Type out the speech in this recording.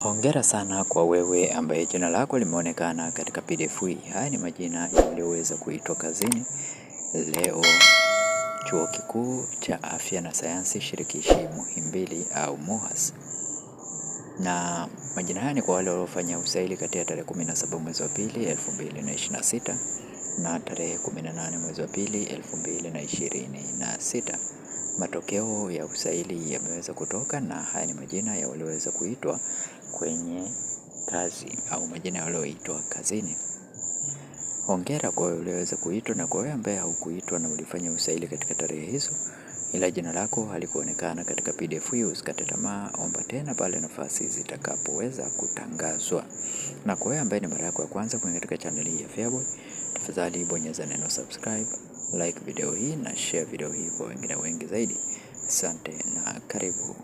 Hongera sana kwa wewe ambaye jina lako limeonekana katika PDF hii. Haya ni majina yaliyoweza kuitwa kazini leo Chuo Kikuu cha Afya na Sayansi Shirikishi Muhimbili au MUHAS. Na majina haya ni kwa wale waliofanya usaili kati ya tarehe 17 mwezi wa pili 2026 na tarehe 18 mwezi wa pili 2026. Matokeo ya usaili yameweza kutoka na haya ni majina ya walioweza kuitwa kwenye kazi au majina walioitwa kazini. Hongera kwa wewe ulioweza kuitwa, na kwa wewe ambaye haukuitwa na ulifanya usaili katika tarehe hizo ila jina lako halikuonekana katika PDF hii, usikate tamaa, omba tena pale nafasi zitakapoweza kutangazwa. Na kwa wewe ambaye ni mara yako ya kwanza kuingia katika channel hii ya Feaboy, tafadhali bonyeza neno subscribe, like video hii na share video hii kwa wengine wengi zaidi. Asante na karibu.